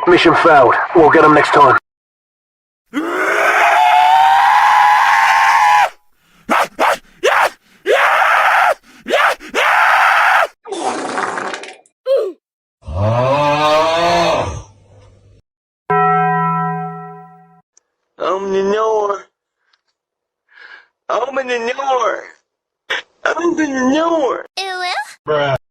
Mission failed. We'll get them next time. Menor. Bruh.